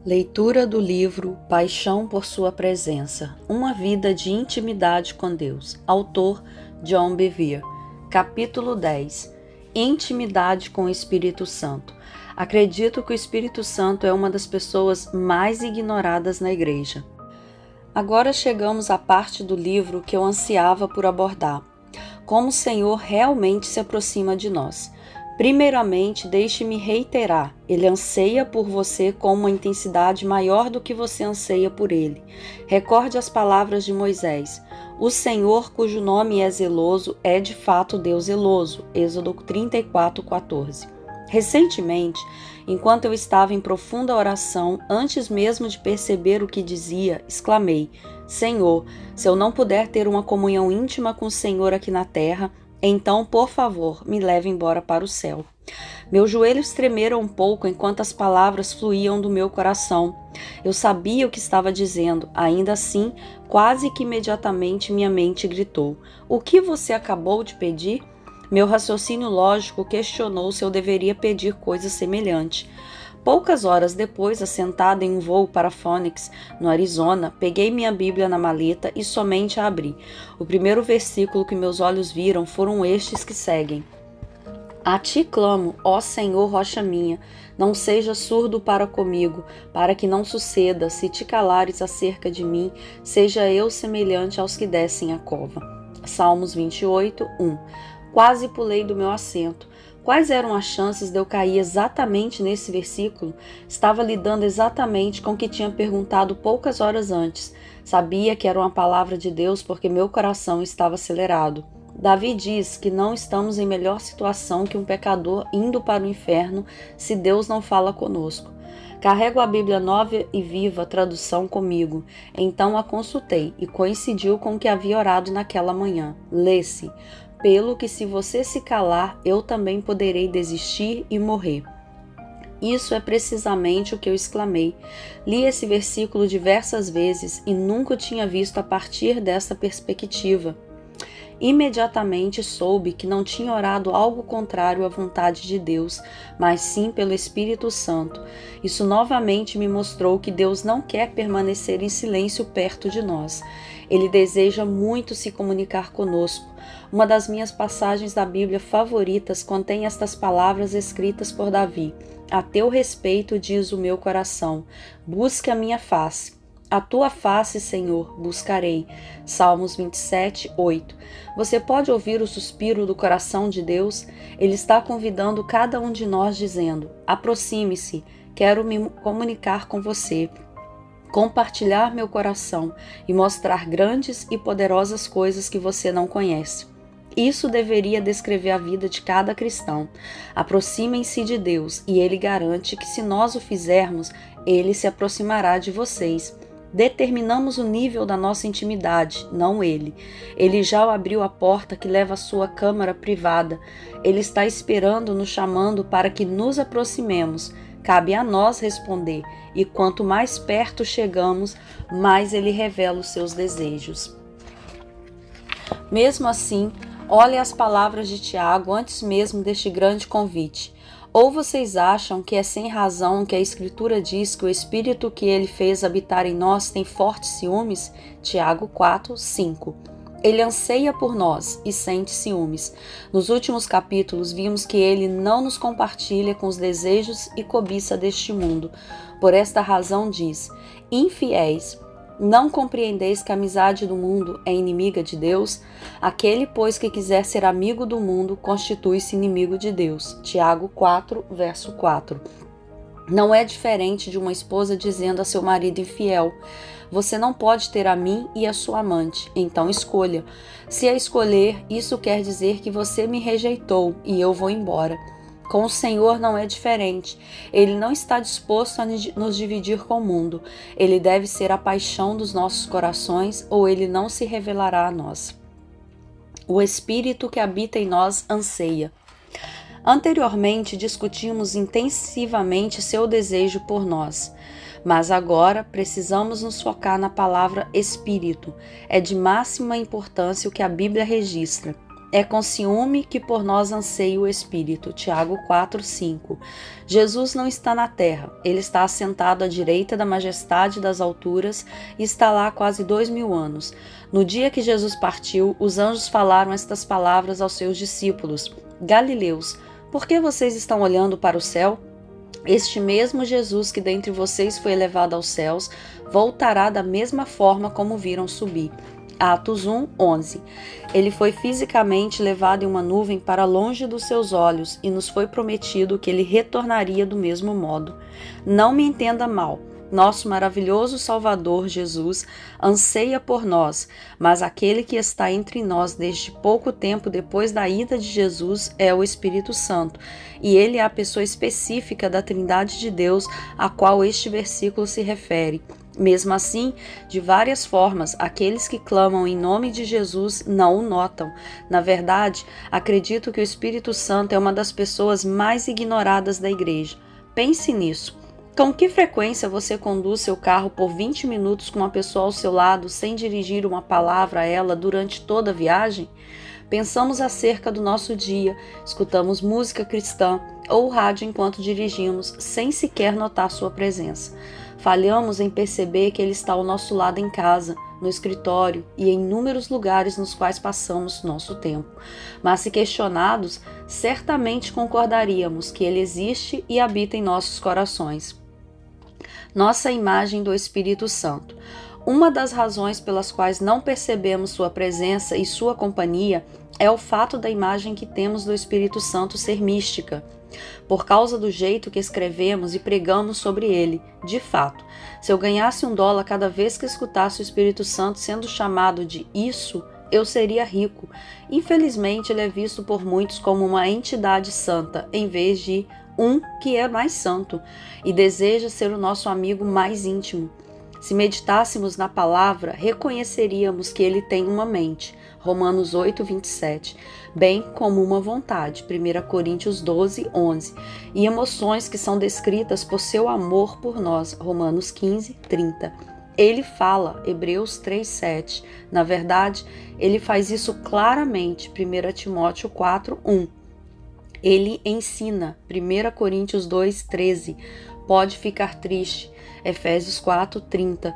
Leitura do livro Paixão por Sua Presença, uma vida de intimidade com Deus. Autor John Bevere. Capítulo 10. Intimidade com o Espírito Santo. Acredito que o Espírito Santo é uma das pessoas mais ignoradas na igreja. Agora chegamos à parte do livro que eu ansiava por abordar. Como o Senhor realmente se aproxima de nós. Primeiramente, deixe-me reiterar, Ele anseia por você com uma intensidade maior do que você anseia por Ele. Recorde as palavras de Moisés. O Senhor, cujo nome é zeloso, é de fato Deus zeloso. Êxodo 34:14. Recentemente, enquanto eu estava em profunda oração, antes mesmo de perceber o que dizia, exclamei: Senhor, se eu não puder ter uma comunhão íntima com o Senhor aqui na terra, então, por favor, me leve embora para o céu. Meus joelhos tremeram um pouco enquanto as palavras fluíam do meu coração. Eu sabia o que estava dizendo, ainda assim, quase que imediatamente minha mente gritou: O que você acabou de pedir? Meu raciocínio lógico questionou se eu deveria pedir coisa semelhante. Poucas horas depois, assentada em um voo para Phoenix, no Arizona, peguei minha Bíblia na maleta e somente a abri. O primeiro versículo que meus olhos viram foram estes que seguem. A ti clamo, ó Senhor, rocha minha, não seja surdo para comigo, para que não suceda, se te calares acerca de mim, seja eu semelhante aos que descem a cova. Salmos 28:1. Quase pulei do meu assento. Quais eram as chances de eu cair exatamente nesse versículo? Estava lidando exatamente com o que tinha perguntado poucas horas antes. Sabia que era uma palavra de Deus porque meu coração estava acelerado. Davi diz que não estamos em melhor situação que um pecador indo para o inferno se Deus não fala conosco. Carrego a Bíblia Nova e Viva Tradução comigo. Então a consultei e coincidiu com o que havia orado naquela manhã. Lê-se: pelo que se você se calar, eu também poderei desistir e morrer. Isso é precisamente o que eu exclamei. Li esse versículo diversas vezes e nunca o tinha visto a partir dessa perspectiva. Imediatamente soube que não tinha orado algo contrário à vontade de Deus, mas sim pelo Espírito Santo. Isso novamente me mostrou que Deus não quer permanecer em silêncio perto de nós. Ele deseja muito se comunicar conosco. Uma das minhas passagens da Bíblia favoritas contém estas palavras escritas por Davi. A teu respeito diz o meu coração, busque a minha face. A tua face, Senhor, buscarei. Salmos 27:8. Você pode ouvir o suspiro do coração de Deus? Ele está convidando cada um de nós dizendo: aproxime-se, quero me comunicar com você, compartilhar meu coração e mostrar grandes e poderosas coisas que você não conhece. Isso deveria descrever a vida de cada cristão. Aproximem-se de Deus e Ele garante que se nós o fizermos, Ele se aproximará de vocês. Determinamos o nível da nossa intimidade, não Ele. Ele já abriu a porta que leva à sua câmara privada. Ele está esperando, nos chamando para que nos aproximemos. Cabe a nós responder, e quanto mais perto chegamos, mais Ele revela os seus desejos. Mesmo assim, olhe as palavras de Tiago antes mesmo deste grande convite. Ou vocês acham que é sem razão que a Escritura diz que o Espírito que Ele fez habitar em nós tem fortes ciúmes? Tiago 4:5. Ele anseia por nós e sente ciúmes. Nos últimos capítulos vimos que Ele não nos compartilha com os desejos e cobiça deste mundo. Por esta razão diz: infiéis, não compreendeis que a amizade do mundo é inimiga de Deus? Aquele, pois, que quiser ser amigo do mundo, constitui-se inimigo de Deus. Tiago 4, verso 4. Não é diferente de uma esposa dizendo a seu marido infiel: você não pode ter a mim e a sua amante, então escolha. Se a escolher, isso quer dizer que você me rejeitou e eu vou embora. Com o Senhor não é diferente. Ele não está disposto a nos dividir com o mundo. Ele deve ser a paixão dos nossos corações ou ele não se revelará a nós. O Espírito que habita em nós anseia. Anteriormente discutimos intensivamente seu desejo por nós, mas agora precisamos nos focar na palavra Espírito. É de máxima importância o que a Bíblia registra. É com ciúme que por nós anseia o Espírito. Tiago 4:5. Jesus não está na terra. Ele está assentado à direita da majestade das alturas e está lá há quase 2000 anos. No dia que Jesus partiu, os anjos falaram estas palavras aos seus discípulos: Galileus, por que vocês estão olhando para o céu? Este mesmo Jesus que dentre vocês foi elevado aos céus, voltará da mesma forma como viram subir. Atos 1:11. Ele foi fisicamente levado em uma nuvem para longe dos seus olhos e nos foi prometido que ele retornaria do mesmo modo. Não me entenda mal. Nosso maravilhoso Salvador Jesus anseia por nós, mas aquele que está entre nós desde pouco tempo depois da ida de Jesus é o Espírito Santo, e ele é a pessoa específica da Trindade de Deus a qual este versículo se refere. Mesmo assim, de várias formas, aqueles que clamam em nome de Jesus não o notam. Na verdade, acredito que o Espírito Santo é uma das pessoas mais ignoradas da igreja. Pense nisso. Com que frequência você conduz seu carro por 20 minutos com uma pessoa ao seu lado sem dirigir uma palavra a ela durante toda a viagem? Pensamos acerca do nosso dia, escutamos música cristã ou rádio enquanto dirigimos, sem sequer notar sua presença. Falhamos em perceber que Ele está ao nosso lado em casa, no escritório e em inúmeros lugares nos quais passamos nosso tempo. Mas se questionados, certamente concordaríamos que Ele existe e habita em nossos corações. Nossa imagem do Espírito Santo. Uma das razões pelas quais não percebemos sua presença e sua companhia é o fato da imagem que temos do Espírito Santo ser mística. Por causa do jeito que escrevemos e pregamos sobre ele. De fato, se eu ganhasse $1 cada vez que escutasse o Espírito Santo sendo chamado de isso, eu seria rico. Infelizmente, ele é visto por muitos como uma entidade santa, em vez de um que é mais santo e deseja ser o nosso amigo mais íntimo. Se meditássemos na palavra, reconheceríamos que ele tem uma mente, Romanos 8:27, bem como uma vontade, 1 Coríntios 12:11, e emoções que são descritas por seu amor por nós, Romanos 15:30. Ele fala, Hebreus 3:7. Na verdade, ele faz isso claramente, 1 Timóteo 4:1. Ele ensina, 1 Coríntios 2:13. Pode ficar triste, Efésios 4:30.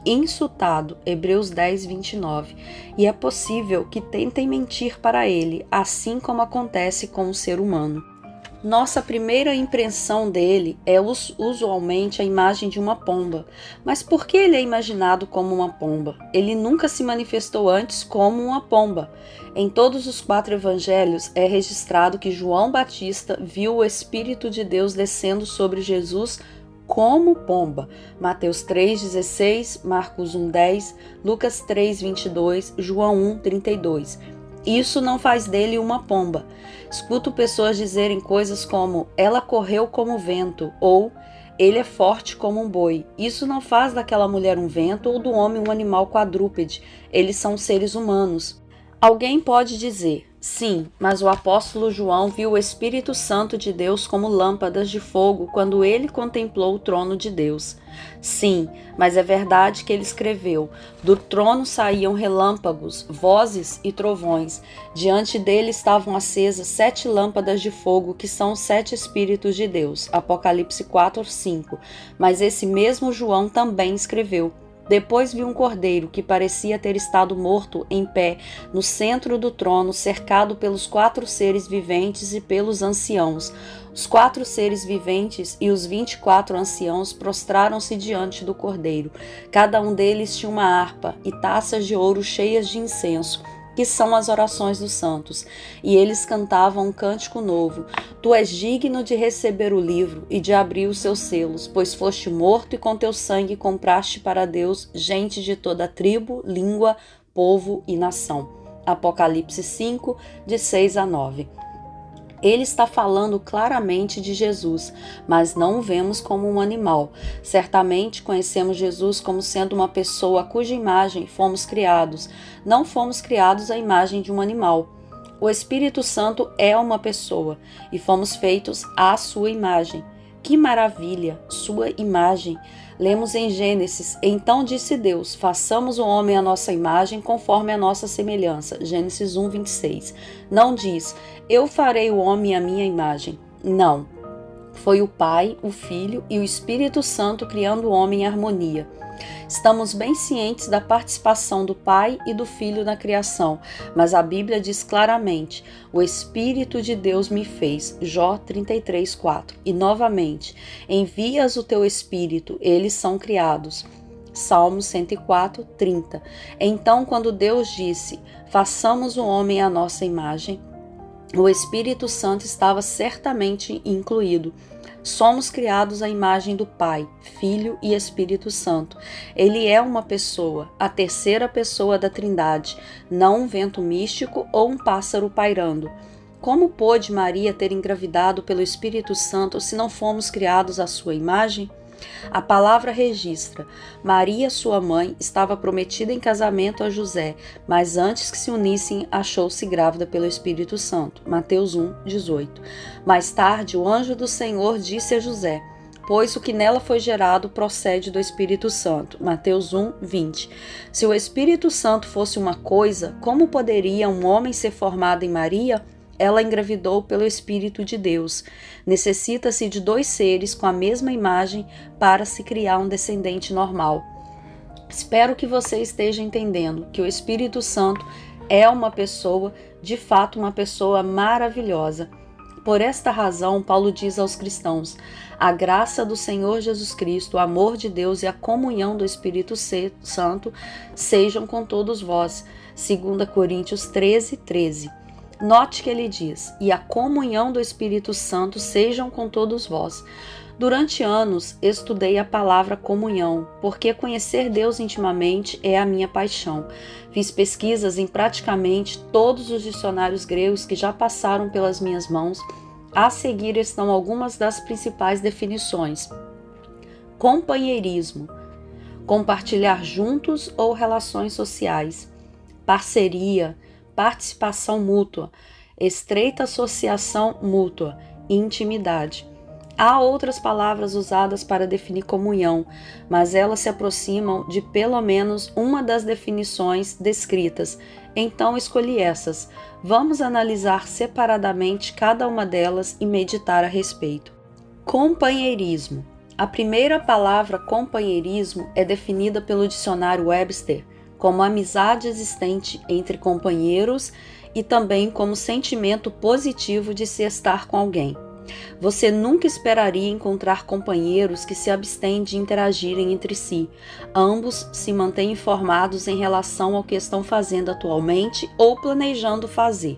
Insultado, Hebreus 10:29. E é possível que tentem mentir para ele, assim como acontece com o ser humano. Nossa primeira impressão dele é usualmente a imagem de uma pomba. Mas por que ele é imaginado como uma pomba? Ele nunca se manifestou antes como uma pomba. Em todos os 4 evangelhos é registrado que João Batista viu o Espírito de Deus descendo sobre Jesus como pomba. Mateus 3:16, Marcos 1:10, Lucas 3:22, João 1:32. Isso não faz dele uma pomba. Escuto pessoas dizerem coisas como ela correu como vento ou ele é forte como um boi. Isso não faz daquela mulher um vento ou do homem um animal quadrúpede. Eles são seres humanos. Alguém pode dizer, sim, mas o apóstolo João viu o Espírito Santo de Deus como lâmpadas de fogo quando ele contemplou o trono de Deus. Sim, mas é verdade que ele escreveu, do trono saíam relâmpagos, vozes e trovões. Diante dele estavam acesas 7 lâmpadas de fogo, que são os 7 Espíritos de Deus. Apocalipse 4:5. Mas esse mesmo João também escreveu, depois vi um cordeiro que parecia ter estado morto em pé no centro do trono, cercado pelos 4 seres viventes e pelos anciãos. Os 4 seres viventes e os 24 anciãos prostraram-se diante do cordeiro. Cada um deles tinha uma harpa e taças de ouro cheias de incenso, que são as orações dos santos, e eles cantavam um cântico novo. Tu és digno de receber o livro e de abrir os seus selos, pois foste morto e com teu sangue compraste para Deus gente de toda tribo, língua, povo e nação. Apocalipse 5, de 6-9. Ele está falando claramente de Jesus, mas não o vemos como um animal. Certamente conhecemos Jesus como sendo uma pessoa cuja imagem fomos criados. Não fomos criados à imagem de um animal. O Espírito Santo é uma pessoa e fomos feitos à sua imagem. Que maravilha! Sua imagem. Lemos em Gênesis: então disse Deus, façamos o homem à nossa imagem, conforme a nossa semelhança. Gênesis 1, 26. Não diz, eu farei o homem à minha imagem. Não. Foi o Pai, o Filho e o Espírito Santo criando o homem em harmonia. Estamos bem cientes da participação do Pai e do Filho na criação, mas a Bíblia diz claramente, o Espírito de Deus me fez, Jó 33:4. E novamente, envias o teu Espírito, eles são criados. Salmos 104:30. Então, quando Deus disse, façamos o homem à nossa imagem, o Espírito Santo estava certamente incluído. Somos criados à imagem do Pai, Filho e Espírito Santo. Ele é uma pessoa, a terceira pessoa da Trindade, não um vento místico ou um pássaro pairando. Como pôde Maria ter engravidado pelo Espírito Santo se não fomos criados à sua imagem? A palavra registra, Maria, sua mãe, estava prometida em casamento a José, mas antes que se unissem, achou-se grávida pelo Espírito Santo. Mateus 1, 18. Mais tarde, o anjo do Senhor disse a José, pois o que nela foi gerado procede do Espírito Santo. Mateus 1, 20. Se o Espírito Santo fosse uma coisa, como poderia um homem ser formado em Maria? Ela engravidou pelo Espírito de Deus. Necessita-se de dois seres com a mesma imagem para se criar um descendente normal. Espero que você esteja entendendo que o Espírito Santo é uma pessoa, de fato uma pessoa maravilhosa. Por esta razão, Paulo diz aos cristãos, a graça do Senhor Jesus Cristo, o amor de Deus e a comunhão do Espírito Santo sejam com todos vós. 2 Coríntios 13, 13. Note que ele diz, e a comunhão do Espírito Santo sejam com todos vós. Durante anos estudei a palavra comunhão, porque conhecer Deus intimamente é a minha paixão. Fiz pesquisas em praticamente todos os dicionários gregos que já passaram pelas minhas mãos. A seguir estão algumas das principais definições. Companheirismo, compartilhar juntos ou relações sociais. Parceria, participação mútua, estreita associação mútua, intimidade. Há outras palavras usadas para definir comunhão, mas elas se aproximam de pelo menos uma das definições descritas. Então escolhi essas. Vamos analisar separadamente cada uma delas e meditar a respeito. Companheirismo. A primeira palavra companheirismo é definida pelo dicionário Webster como amizade existente entre companheiros e também como sentimento positivo de se estar com alguém. Você nunca esperaria encontrar companheiros que se abstêm de interagirem entre si. Ambos se mantêm informados em relação ao que estão fazendo atualmente ou planejando fazer.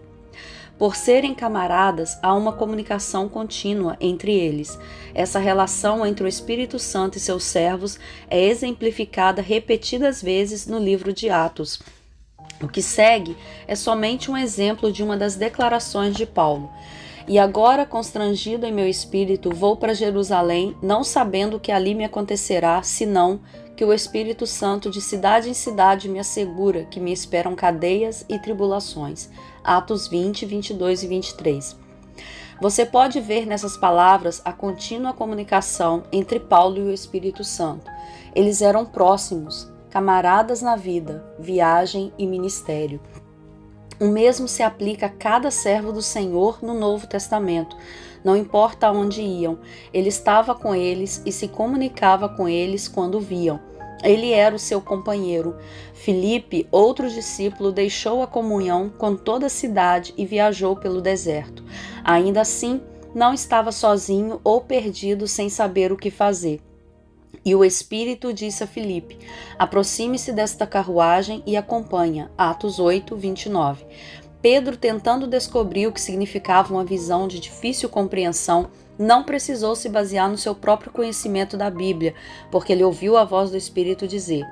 Por serem camaradas, há uma comunicação contínua entre eles. Essa relação entre o Espírito Santo e seus servos é exemplificada repetidas vezes no livro de Atos. O que segue é somente um exemplo de uma das declarações de Paulo. E agora, constrangido em meu espírito, vou para Jerusalém, não sabendo o que ali me acontecerá, senão que o Espírito Santo de cidade em cidade me assegura que me esperam cadeias e tribulações. Atos 20, 22 e 23. Você pode ver nessas palavras a contínua comunicação entre Paulo e o Espírito Santo. Eles eram próximos, camaradas na vida, viagem e ministério. O mesmo se aplica a cada servo do Senhor no Novo Testamento. Não importa aonde iam, ele estava com eles e se comunicava com eles quando viam. Ele era o seu companheiro. Filipe, outro discípulo, deixou a comunhão com toda a cidade e viajou pelo deserto. Ainda assim, não estava sozinho ou perdido sem saber o que fazer. E o Espírito disse a Filipe, aproxime-se desta carruagem e acompanha. Atos 8, 29. Pedro, tentando descobrir o que significava uma visão de difícil compreensão, não precisou se basear no seu próprio conhecimento da Bíblia, porque ele ouviu a voz do Espírito dizer,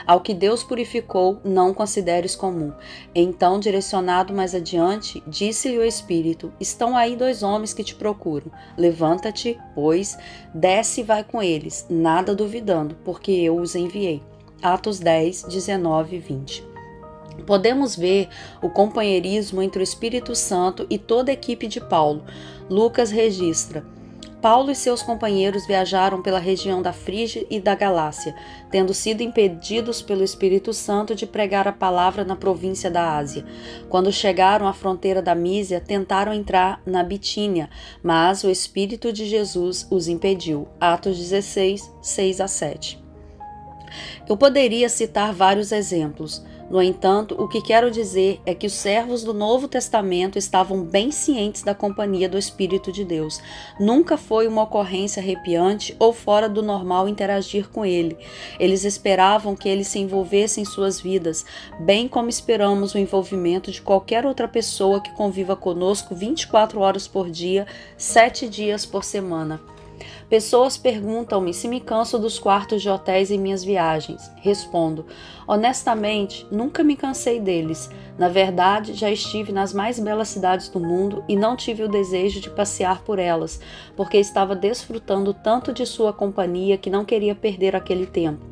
ao que Deus purificou, não consideres comum. Então, direcionado mais adiante, disse-lhe o Espírito, estão aí 2 homens que te procuram. Levanta-te, pois, desce e vai com eles, nada duvidando, porque eu os enviei. Atos 10, 19 e 20. Podemos ver o companheirismo entre o Espírito Santo e toda a equipe de Paulo. Lucas registra, Paulo e seus companheiros viajaram pela região da Frígia e da Galácia, tendo sido impedidos pelo Espírito Santo de pregar a palavra na província da Ásia. Quando chegaram à fronteira da Mísia, tentaram entrar na Bitínia, mas o Espírito de Jesus os impediu. Atos 16, 6-7. Eu poderia citar vários exemplos. No entanto, o que quero dizer é que os servos do Novo Testamento estavam bem cientes da companhia do Espírito de Deus. Nunca foi uma ocorrência arrepiante ou fora do normal interagir com ele. Eles esperavam que ele se envolvesse em suas vidas, bem como esperamos o envolvimento de qualquer outra pessoa que conviva conosco 24 horas por dia, 7 dias por semana. Pessoas perguntam-me se me canso dos quartos de hotéis em minhas viagens. Respondo: honestamente, nunca me cansei deles. Na verdade, já estive nas mais belas cidades do mundo e não tive o desejo de passear por elas, porque estava desfrutando tanto de sua companhia que não queria perder aquele tempo.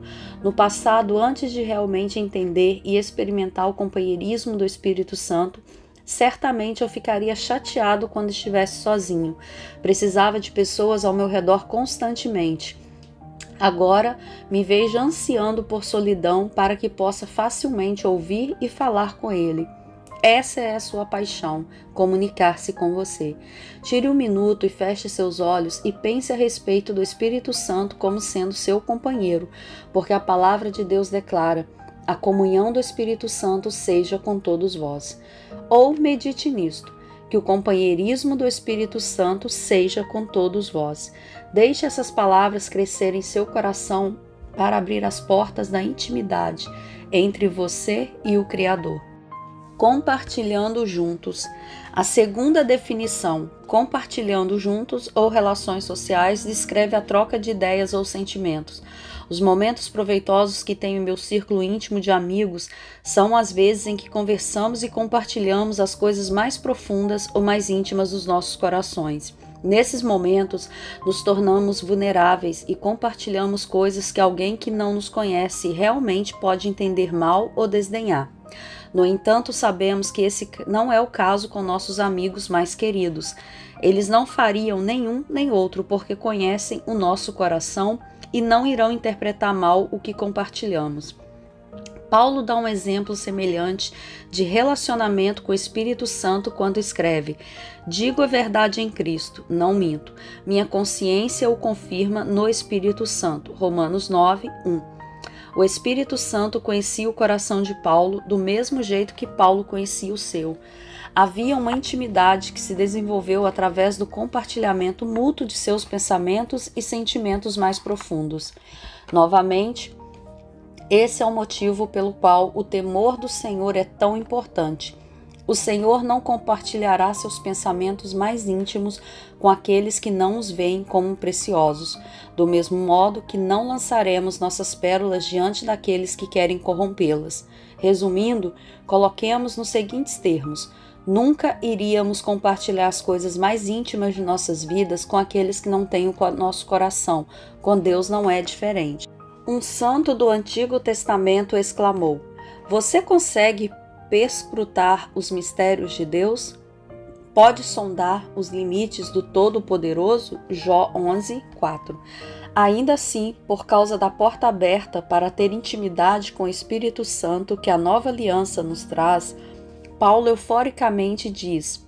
No passado, antes de realmente entender e experimentar o companheirismo do Espírito Santo, certamente eu ficaria chateado quando estivesse sozinho. Precisava de pessoas ao meu redor constantemente. Agora me vejo ansiando por solidão para que possa facilmente ouvir e falar com ele. Essa é a sua paixão, comunicar-se com você. Tire um minuto e feche seus olhos e pense a respeito do Espírito Santo como sendo seu companheiro, porque a palavra de Deus declara: a comunhão do Espírito Santo seja com todos vós. Ou medite nisto, que o companheirismo do Espírito Santo seja com todos vós. Deixe essas palavras crescer em seu coração para abrir as portas da intimidade entre você e o Criador. Compartilhando juntos. A segunda definição, compartilhando juntos ou relações sociais, descreve a troca de ideias ou sentimentos. Os momentos proveitosos que tenho em meu círculo íntimo de amigos são as vezes em que conversamos e compartilhamos as coisas mais profundas ou mais íntimas dos nossos corações. Nesses momentos, nos tornamos vulneráveis e compartilhamos coisas que alguém que não nos conhece realmente pode entender mal ou desdenhar. No entanto, sabemos que esse não é o caso com nossos amigos mais queridos. Eles não fariam nenhum nem outro porque conhecem o nosso coração e não irão interpretar mal o que compartilhamos. Paulo dá um exemplo semelhante de relacionamento com o Espírito Santo quando escreve: digo a verdade em Cristo, não minto. Minha consciência o confirma no Espírito Santo. Romanos 9, 1. O Espírito Santo conhecia o coração de Paulo do mesmo jeito que Paulo conhecia o seu. Havia uma intimidade que se desenvolveu através do compartilhamento mútuo de seus pensamentos e sentimentos mais profundos. Novamente, esse é o motivo pelo qual o temor do Senhor é tão importante. O Senhor não compartilhará seus pensamentos mais íntimos com aqueles que não os veem como preciosos, do mesmo modo que não lançaremos nossas pérolas diante daqueles que querem corrompê-las. Resumindo, coloquemos nos seguintes termos: nunca iríamos compartilhar as coisas mais íntimas de nossas vidas com aqueles que não têm o nosso coração. Com Deus não é diferente. Um santo do Antigo Testamento exclamou: você consegue perscrutar os mistérios de Deus? Pode sondar os limites do Todo-Poderoso? Jó 11, 4. Ainda assim, por causa da porta aberta para ter intimidade com o Espírito Santo que a nova aliança nos traz, Paulo euforicamente diz: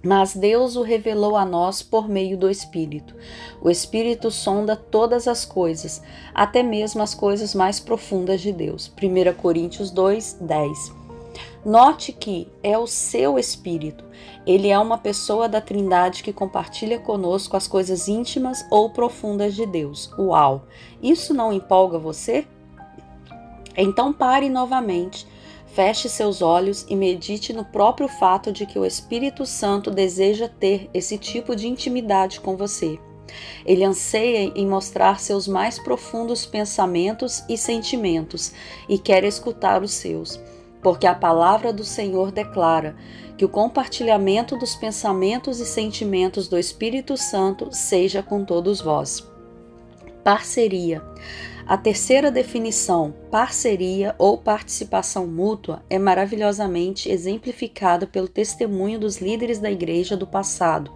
mas Deus o revelou a nós por meio do Espírito. O Espírito sonda todas as coisas, até mesmo as coisas mais profundas de Deus. 1 Coríntios 2, 10. Note que é o seu Espírito. Ele é uma pessoa da Trindade que compartilha conosco as coisas íntimas ou profundas de Deus. Uau! Isso não empolga você? Então pare novamente. Feche seus olhos e medite no próprio fato de que o Espírito Santo deseja ter esse tipo de intimidade com você. Ele anseia em mostrar seus mais profundos pensamentos e sentimentos e quer escutar os seus, porque a palavra do Senhor declara que o compartilhamento dos pensamentos e sentimentos do Espírito Santo seja com todos vós. Parceria. A terceira definição, parceria ou participação mútua, é maravilhosamente exemplificada pelo testemunho dos líderes da igreja do passado.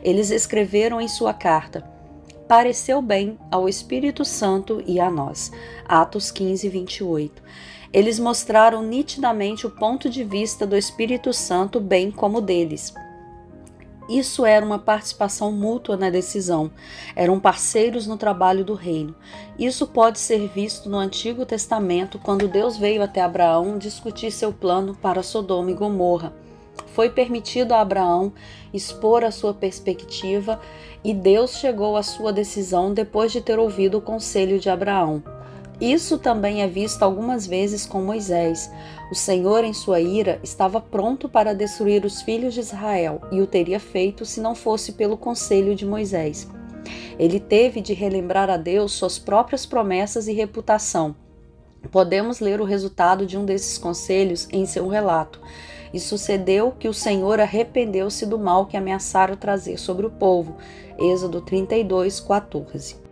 Eles escreveram em sua carta: pareceu bem ao Espírito Santo e a nós. Atos 15, 28. Eles mostraram nitidamente o ponto de vista do Espírito Santo, bem como deles. Isso era uma participação mútua na decisão. Eram parceiros no trabalho do reino. Isso pode ser visto no Antigo Testamento, quando Deus veio até Abraão discutir seu plano para Sodoma e Gomorra. Foi permitido a Abraão expor a sua perspectiva e Deus chegou à sua decisão depois de ter ouvido o conselho de Abraão. Isso também é visto algumas vezes com Moisés. O Senhor, em sua ira, estava pronto para destruir os filhos de Israel e o teria feito se não fosse pelo conselho de Moisés. Ele teve de relembrar a Deus suas próprias promessas e reputação. Podemos ler o resultado de um desses conselhos em seu relato. E sucedeu que o Senhor arrependeu-se do mal que ameaçaram trazer sobre o povo. Êxodo 32, 14.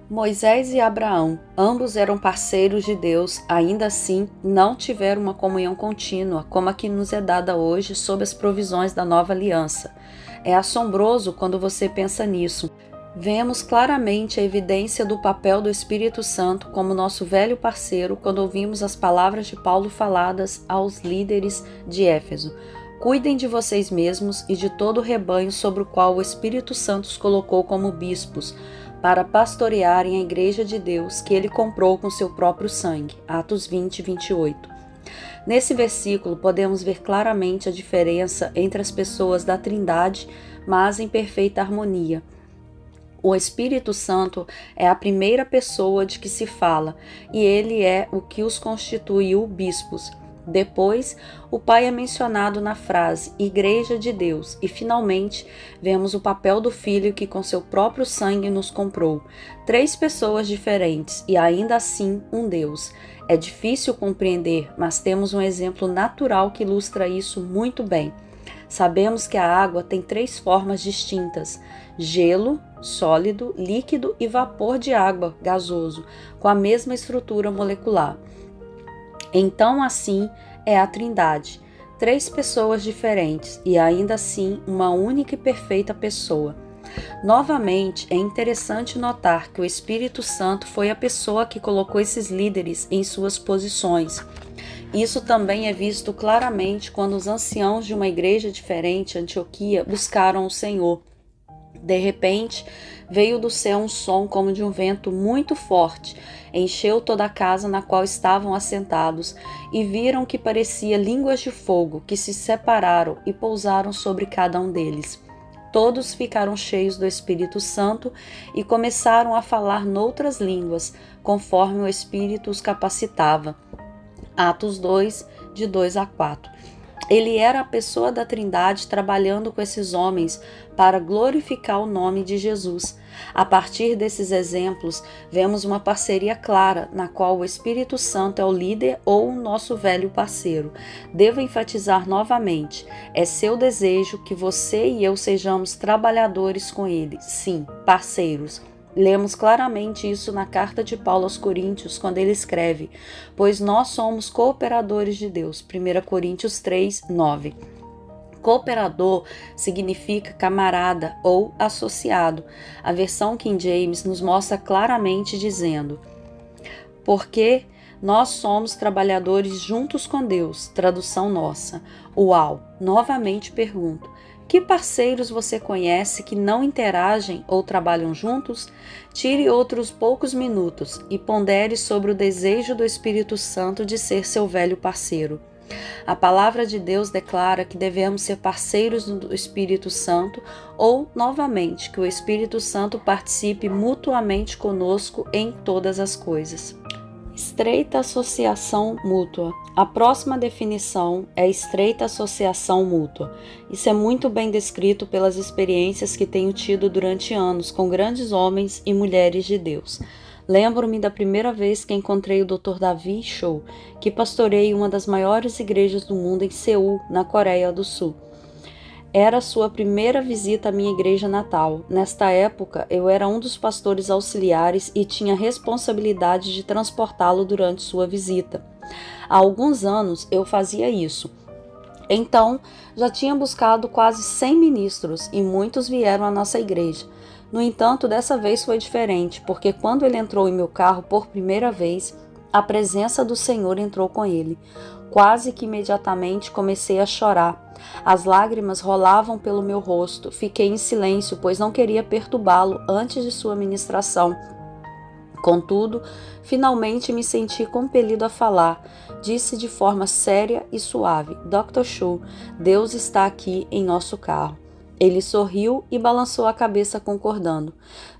Moisés e Abraão, ambos eram parceiros de Deus, ainda assim não tiveram uma comunhão contínua como a que nos é dada hoje sob as provisões da nova aliança. É assombroso quando você pensa nisso. Vemos claramente a evidência do papel do Espírito Santo como nosso velho parceiro quando ouvimos as palavras de Paulo faladas aos líderes de Éfeso. Cuidem de vocês mesmos e de todo o rebanho sobre o qual o Espírito Santo os colocou como bispos, para pastorearem a igreja de Deus que ele comprou com seu próprio sangue. Atos 20, 28. Nesse versículo podemos ver claramente a diferença entre as pessoas da Trindade, mas em perfeita harmonia. O Espírito Santo é a primeira pessoa de que se fala, e ele é o que os constituiu bispos. Depois, o Pai é mencionado na frase Igreja de Deus e, finalmente, vemos o papel do Filho que com seu próprio sangue nos comprou. 3 pessoas diferentes e ainda assim um Deus. É difícil compreender, mas temos um exemplo natural que ilustra isso muito bem. Sabemos que a água tem 3 formas distintas: gelo, sólido, líquido e vapor de água, gasoso, com a mesma estrutura molecular. Então, assim, é a Trindade, 3 pessoas diferentes e ainda assim uma única e perfeita pessoa. Novamente, é interessante notar que o Espírito Santo foi a pessoa que colocou esses líderes em suas posições. Isso também é visto claramente quando os anciãos de uma igreja diferente, Antioquia, buscaram o Senhor. De repente, veio do céu um som como de um vento muito forte, encheu toda a casa na qual estavam assentados, e viram que parecia línguas de fogo, que se separaram e pousaram sobre cada um deles. Todos ficaram cheios do Espírito Santo e começaram a falar noutras línguas, conforme o Espírito os capacitava. Atos 2, de 2 a 4. Ele era a pessoa da Trindade trabalhando com esses homens para glorificar o nome de Jesus. A partir desses exemplos, vemos uma parceria clara na qual o Espírito Santo é o líder ou o nosso velho parceiro. Devo enfatizar novamente, é seu desejo que você e eu sejamos trabalhadores com ele. Sim, parceiros. Lemos claramente isso na carta de Paulo aos Coríntios, quando ele escreve: pois nós somos cooperadores de Deus. 1 Coríntios 3, 9. Cooperador significa camarada ou associado. A versão King James nos mostra claramente dizendo: porque nós somos trabalhadores juntos com Deus. Tradução nossa. Uau! Novamente pergunto: que parceiros você conhece que não interagem ou trabalham juntos? Tire outros poucos minutos e pondere sobre o desejo do Espírito Santo de ser seu velho parceiro. A palavra de Deus declara que devemos ser parceiros do Espírito Santo ou, novamente, que o Espírito Santo participe mutuamente conosco em todas as coisas. Estreita associação mútua. A próxima definição é estreita associação mútua. Isso é muito bem descrito pelas experiências que tenho tido durante anos com grandes homens e mulheres de Deus. Lembro-me da primeira vez que encontrei o Dr. Davi Cho, que pastoreia uma das maiores igrejas do mundo em Seul, na Coreia do Sul. Era sua primeira visita à minha igreja natal. Nesta época, eu era um dos pastores auxiliares e tinha responsabilidade de transportá-lo durante sua visita. Há alguns anos eu fazia isso. Então, já tinha buscado quase 100 ministros e muitos vieram à nossa igreja. No entanto, dessa vez foi diferente, porque quando ele entrou em meu carro por primeira vez, a presença do Senhor entrou com ele. Quase que imediatamente comecei a chorar. As lágrimas rolavam pelo meu rosto. Fiquei em silêncio, pois não queria perturbá-lo antes de sua ministração. Contudo, finalmente me senti compelido a falar. Disse de forma séria e suave: Dr. Chu, Deus está aqui em nosso carro. Ele sorriu e balançou a cabeça concordando.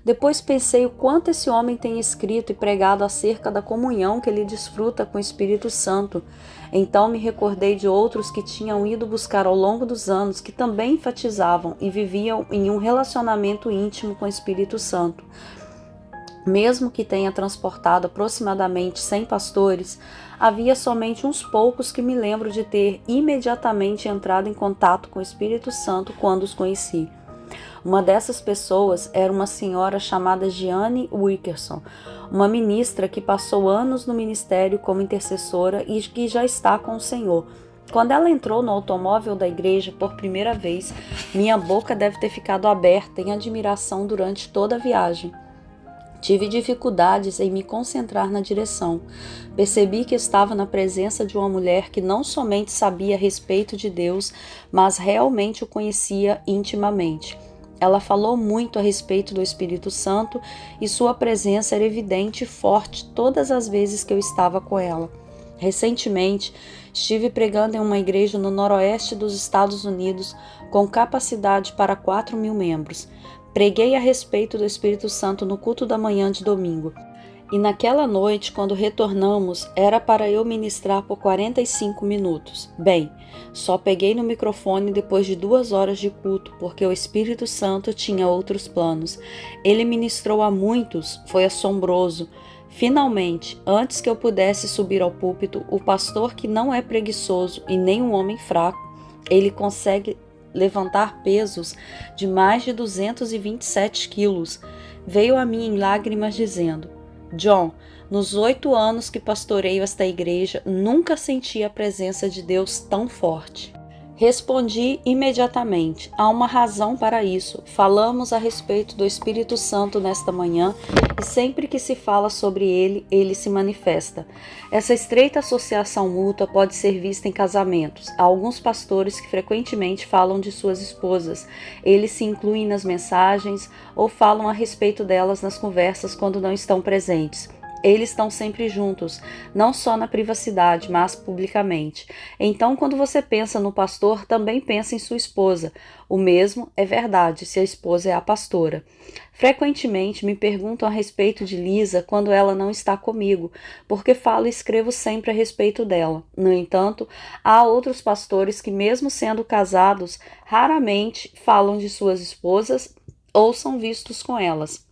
Depois pensei o quanto esse homem tem escrito e pregado acerca da comunhão que ele desfruta com o Espírito Santo. Então me recordei de outros que tinham ido buscar ao longo dos anos, que também enfatizavam e viviam em um relacionamento íntimo com o Espírito Santo. Mesmo que tenha transportado aproximadamente 100 pastores, havia somente uns poucos que me lembro de ter imediatamente entrado em contato com o Espírito Santo quando os conheci. Uma dessas pessoas era uma senhora chamada Jeanne Wickerson, uma ministra que passou anos no ministério como intercessora e que já está com o Senhor. Quando ela entrou no automóvel da igreja por primeira vez, minha boca deve ter ficado aberta em admiração durante toda a viagem. Tive dificuldades em me concentrar na direção. Percebi que estava na presença de uma mulher que não somente sabia a respeito de Deus, mas realmente o conhecia intimamente. Ela falou muito a respeito do Espírito Santo e sua presença era evidente e forte todas as vezes que eu estava com ela. Recentemente, estive pregando em uma igreja no noroeste dos Estados Unidos com capacidade para 4.000 membros. Preguei a respeito do Espírito Santo no culto da manhã de domingo. E naquela noite, quando retornamos, era para eu ministrar por 45 minutos. Bem, só peguei no microfone depois de 2 horas de culto, porque o Espírito Santo tinha outros planos. Ele ministrou a muitos, foi assombroso. Finalmente, antes que eu pudesse subir ao púlpito, o pastor, que não é preguiçoso e nem um homem fraco, ele consegue levantar pesos de mais de 227 quilos, veio a mim em lágrimas dizendo: John, nos 8 anos que pastoreio esta igreja, nunca senti a presença de Deus tão forte. Respondi imediatamente: há uma razão para isso. Falamos a respeito do Espírito Santo nesta manhã e sempre que se fala sobre ele, ele se manifesta. Essa estreita associação mútua pode ser vista em casamentos. Há alguns pastores que frequentemente falam de suas esposas. Eles se incluem nas mensagens ou falam a respeito delas nas conversas quando não estão presentes. Eles estão sempre juntos, não só na privacidade, mas publicamente. Então, quando você pensa no pastor, também pensa em sua esposa. O mesmo é verdade se a esposa é a pastora. Frequentemente me perguntam a respeito de Lisa quando ela não está comigo, porque falo e escrevo sempre a respeito dela. No entanto, há outros pastores que, mesmo sendo casados, raramente falam de suas esposas ou são vistos com elas.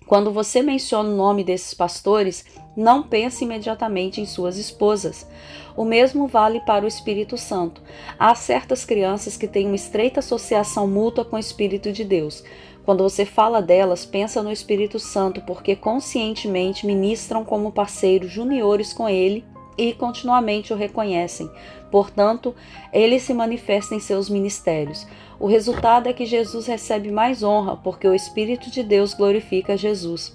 Quando você menciona o nome desses pastores, não pense imediatamente em suas esposas. O mesmo vale para o Espírito Santo. Há certas crianças que têm uma estreita associação mútua com o Espírito de Deus. Quando você fala delas, pensa no Espírito Santo, porque conscientemente ministram como parceiros juniores com ele e continuamente o reconhecem. Portanto, ele se manifesta em seus ministérios. O resultado é que Jesus recebe mais honra, porque o Espírito de Deus glorifica Jesus.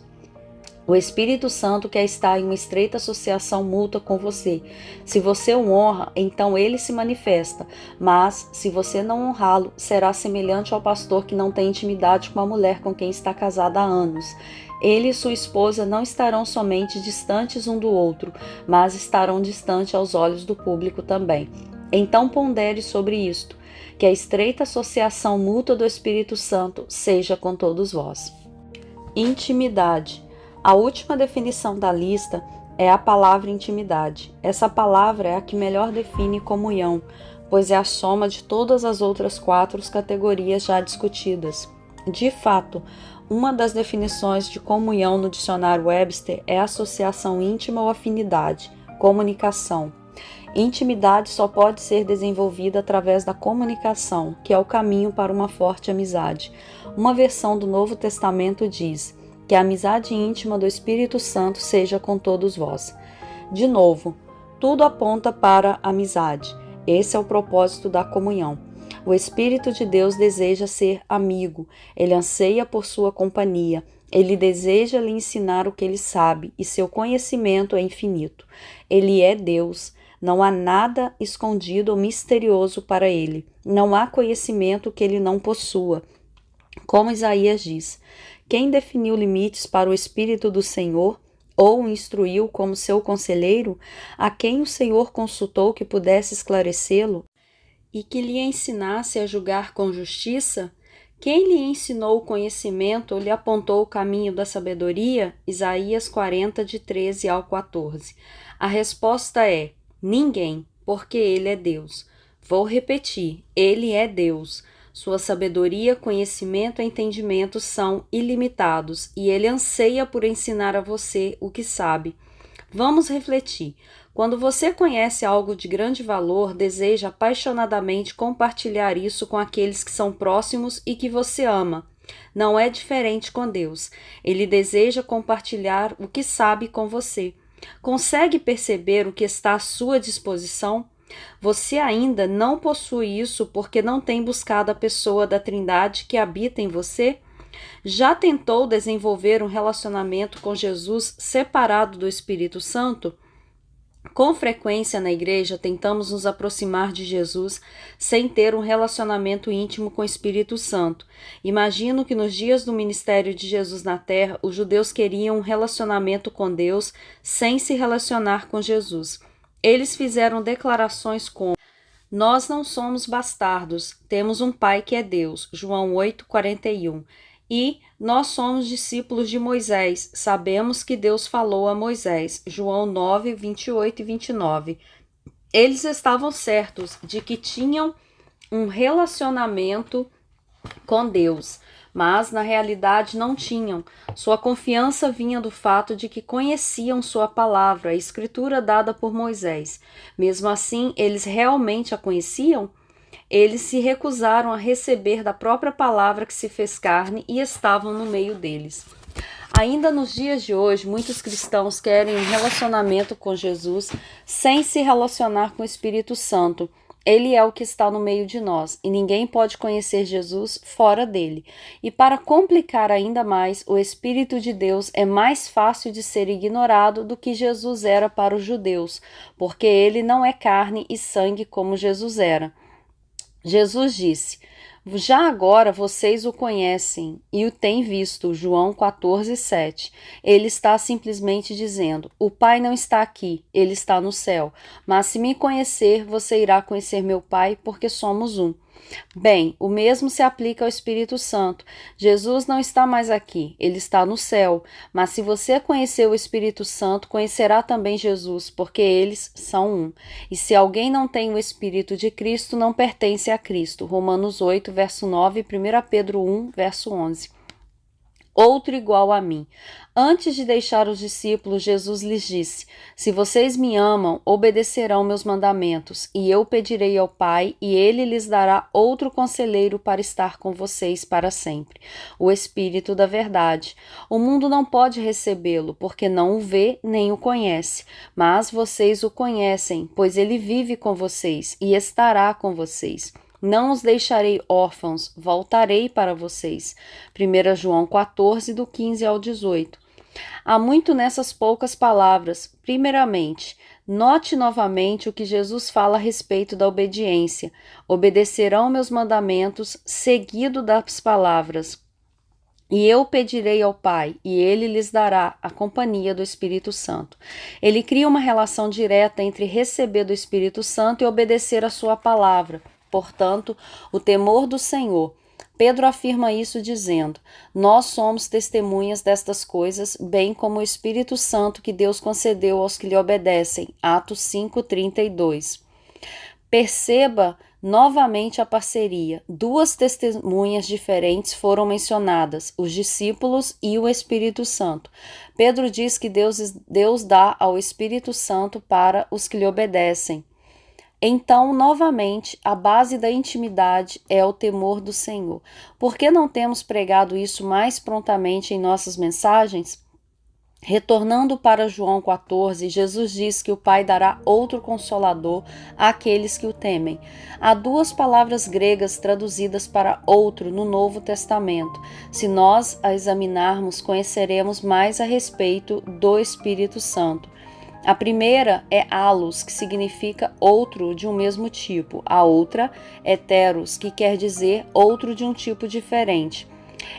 O Espírito Santo quer estar em uma estreita associação mútua com você. Se você o honra, então ele se manifesta. Mas, se você não honrá-lo, será semelhante ao pastor que não tem intimidade com a mulher com quem está casado há anos. Ele e sua esposa não estarão somente distantes um do outro, mas estarão distantes aos olhos do público também. Então pondere sobre isto, que a estreita associação mútua do Espírito Santo seja com todos vós. Intimidade. A última definição da lista é a palavra intimidade. Essa palavra é a que melhor define comunhão, pois é a soma de todas as outras 4 categorias já discutidas. De fato, uma das definições de comunhão no dicionário Webster é associação íntima ou afinidade, comunicação. Intimidade só pode ser desenvolvida através da comunicação, que é o caminho para uma forte amizade. Uma versão do Novo Testamento diz que a amizade íntima do Espírito Santo seja com todos vós. De novo, tudo aponta para a amizade. Esse é o propósito da comunhão. O Espírito de Deus deseja ser amigo, ele anseia por sua companhia, ele deseja lhe ensinar o que ele sabe e seu conhecimento é infinito. Ele é Deus, não há nada escondido ou misterioso para ele, não há conhecimento que ele não possua. Como Isaías diz, quem definiu limites para o Espírito do Senhor? Ou o instruiu como seu conselheiro, a quem o Senhor consultou que pudesse esclarecê-lo e que lhe ensinasse a julgar com justiça? Quem lhe ensinou o conhecimento ou lhe apontou o caminho da sabedoria? Isaías 40, de 13 ao 14. A resposta é: ninguém, porque ele é Deus. Vou repetir, ele é Deus. Sua sabedoria, conhecimento e entendimento são ilimitados e ele anseia por ensinar a você o que sabe. Vamos refletir. Quando você conhece algo de grande valor, deseja apaixonadamente compartilhar isso com aqueles que são próximos e que você ama. Não é diferente com Deus. Ele deseja compartilhar o que sabe com você. Consegue perceber o que está à sua disposição? Você ainda não possui isso porque não tem buscado a pessoa da Trindade que habita em você? Já tentou desenvolver um relacionamento com Jesus separado do Espírito Santo? Com frequência na igreja tentamos nos aproximar de Jesus sem ter um relacionamento íntimo com o Espírito Santo. Imagino que nos dias do ministério de Jesus na terra, os judeus queriam um relacionamento com Deus sem se relacionar com Jesus. Eles fizeram declarações como: nós não somos bastardos, temos um Pai que é Deus, João 8:41. E nós somos discípulos de Moisés, sabemos que Deus falou a Moisés, João 9, 28 e 29. Eles estavam certos de que tinham um relacionamento com Deus, mas na realidade não tinham. Sua confiança vinha do fato de que conheciam sua palavra, a escritura dada por Moisés. Mesmo assim, eles realmente a conheciam? Eles se recusaram a receber da própria palavra que se fez carne e estavam no meio deles. Ainda nos dias de hoje, muitos cristãos querem um relacionamento com Jesus sem se relacionar com o Espírito Santo. Ele é o que está no meio de nós e ninguém pode conhecer Jesus fora dele. E para complicar ainda mais, o Espírito de Deus é mais fácil de ser ignorado do que Jesus era para os judeus, porque ele não é carne e sangue como Jesus era. Jesus disse: já agora vocês o conhecem e o têm visto, João 14:7. Ele está simplesmente dizendo: o Pai não está aqui, ele está no céu. Mas se me conhecer, você irá conhecer meu Pai, porque somos um. Bem, o mesmo se aplica ao Espírito Santo. Jesus não está mais aqui, ele está no céu. Mas se você conhecer o Espírito Santo, conhecerá também Jesus, porque eles são um. E se alguém não tem o Espírito de Cristo, não pertence a Cristo. Romanos 8, verso 9 e 1 Pedro 1, verso 11. Outro igual a mim. Antes de deixar os discípulos, Jesus lhes disse: se vocês me amam, obedecerão meus mandamentos, e eu pedirei ao Pai, e ele lhes dará outro conselheiro para estar com vocês para sempre, o Espírito da verdade. O mundo não pode recebê-lo, porque não o vê nem o conhece, mas vocês o conhecem, pois ele vive com vocês e estará com vocês. Não os deixarei órfãos, voltarei para vocês. 1 João 14, do 15 ao 18. Há muito nessas poucas palavras. Primeiramente, note novamente o que Jesus fala a respeito da obediência. Obedecerão meus mandamentos, seguido das palavras. E eu pedirei ao Pai, e ele lhes dará a companhia do Espírito Santo. Ele cria uma relação direta entre receber do Espírito Santo e obedecer a sua palavra. Portanto, o temor do Senhor. Pedro afirma isso dizendo: nós somos testemunhas destas coisas, bem como o Espírito Santo que Deus concedeu aos que lhe obedecem. Atos 5:32. Perceba novamente a parceria. Duas testemunhas diferentes foram mencionadas, os discípulos e o Espírito Santo. Pedro diz que Deus dá ao Espírito Santo para os que lhe obedecem. Então, novamente, a base da intimidade é o temor do Senhor. Por que não temos pregado isso mais prontamente em nossas mensagens? Retornando para João 14, Jesus diz que o Pai dará outro consolador àqueles que o temem. Há duas palavras gregas traduzidas para outro no Novo Testamento. Se nós a examinarmos, conheceremos mais a respeito do Espírito Santo. A primeira é allos, que significa outro de um mesmo tipo. A outra, heteros, que quer dizer outro de um tipo diferente.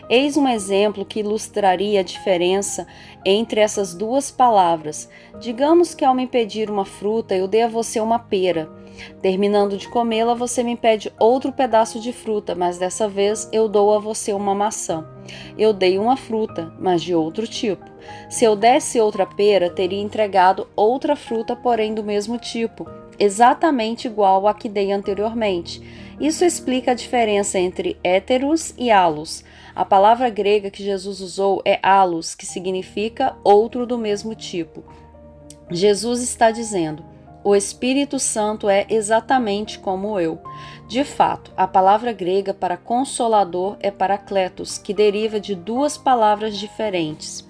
Eis um exemplo que ilustraria a diferença entre essas duas palavras. Digamos que ao me pedir uma fruta, eu dê a você uma pera. Terminando de comê-la, você me pede outro pedaço de fruta, mas dessa vez eu dou a você uma maçã. Eu dei uma fruta, mas de outro tipo. Se eu desse outra pera, teria entregado outra fruta, porém do mesmo tipo, exatamente igual à que dei anteriormente. Isso explica a diferença entre héteros e allos. A palavra grega que Jesus usou é allos, que significa outro do mesmo tipo. Jesus está dizendo: o Espírito Santo é exatamente como eu. De fato, a palavra grega para consolador é parakletos, que deriva de duas palavras diferentes.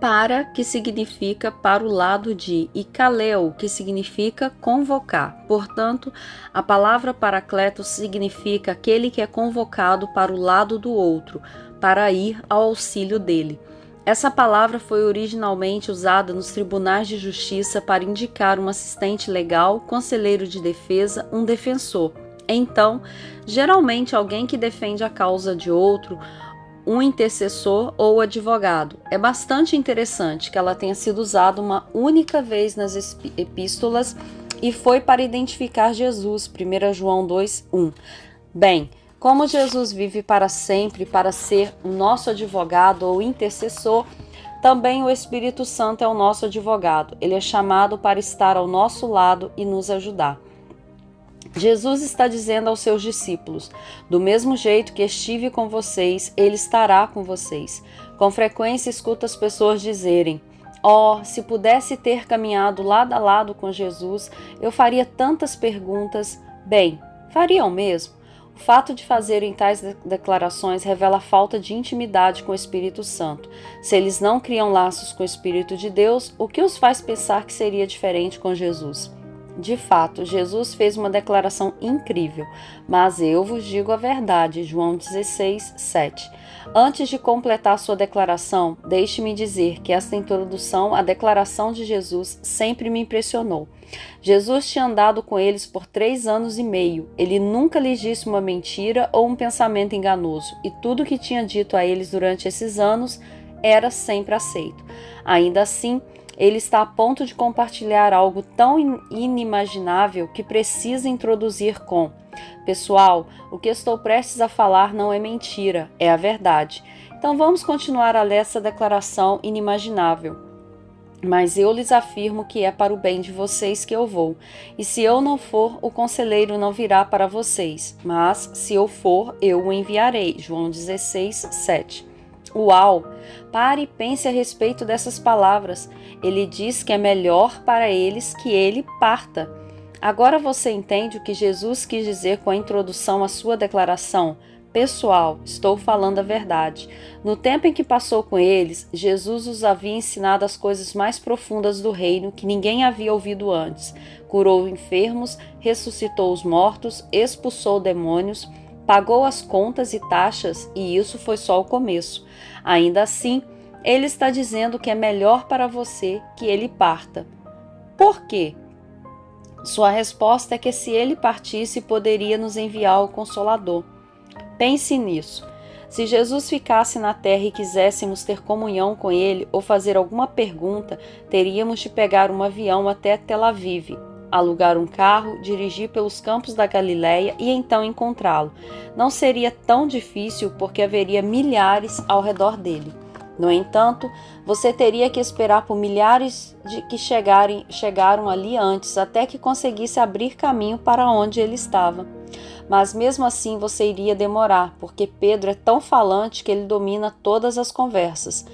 Para, que significa para o lado de, e kaleo, que significa convocar. Portanto, a palavra parakletos significa aquele que é convocado para o lado do outro, para ir ao auxílio dele. Essa palavra foi originalmente usada nos tribunais de justiça para indicar um assistente legal, conselheiro de defesa, um defensor. Então, geralmente alguém que defende a causa de outro, um intercessor ou advogado. É bastante interessante que ela tenha sido usada uma única vez nas epístolas e foi para identificar Jesus, 1 João 2:1. Bem, como Jesus vive para sempre para ser o nosso advogado ou intercessor, também o Espírito Santo é o nosso advogado. Ele é chamado para estar ao nosso lado e nos ajudar. Jesus está dizendo aos seus discípulos: do mesmo jeito que estive com vocês, ele estará com vocês. Com frequência escuto as pessoas dizerem: oh, se pudesse ter caminhado lado a lado com Jesus, eu faria tantas perguntas. Bem, fariam mesmo? O fato de fazerem tais declarações revela a falta de intimidade com o Espírito Santo. Se eles não criam laços com o Espírito de Deus, o que os faz pensar que seria diferente com Jesus? De fato, Jesus fez uma declaração incrível, mas eu vos digo a verdade, João 16:7. Antes de completar sua declaração, deixe-me dizer que esta introdução à declaração de Jesus sempre me impressionou. Jesus tinha andado com eles por 3 anos e meio. Ele nunca lhes disse uma mentira ou um pensamento enganoso, e tudo o que tinha dito a eles durante esses anos era sempre aceito. Ainda assim, ele está a ponto de compartilhar algo tão inimaginável que precisa introduzir com: pessoal, o que estou prestes a falar não é mentira, é a verdade. Então vamos continuar a ler essa declaração inimaginável. Mas eu lhes afirmo que é para o bem de vocês que eu vou. E se eu não for, o conselheiro não virá para vocês. Mas se eu for, eu o enviarei. João 16:7. Uau! Pare e pense a respeito dessas palavras. Ele diz que é melhor para eles que ele parta. Agora você entende o que Jesus quis dizer com a introdução à sua declaração? Pessoal, estou falando a verdade. No tempo em que passou com eles, Jesus os havia ensinado as coisas mais profundas do reino que ninguém havia ouvido antes. Curou enfermos, ressuscitou os mortos, expulsou demônios, pagou as contas e taxas, e isso foi só o começo. Ainda assim, ele está dizendo que é melhor para você que ele parta. Por quê? Sua resposta é que se ele partisse, poderia nos enviar o Consolador. Pense nisso. Se Jesus ficasse na terra e quiséssemos ter comunhão com ele ou fazer alguma pergunta, teríamos de pegar um avião até Tel Aviv, alugar um carro, dirigir pelos campos da Galileia e então encontrá-lo. Não seria tão difícil porque haveria milhares ao redor dele. No entanto, você teria que esperar por milhares de que chegaram ali antes, até que conseguisse abrir caminho para onde ele estava. Mas mesmo assim você iria demorar, porque Pedro é tão falante que ele domina todas as conversas.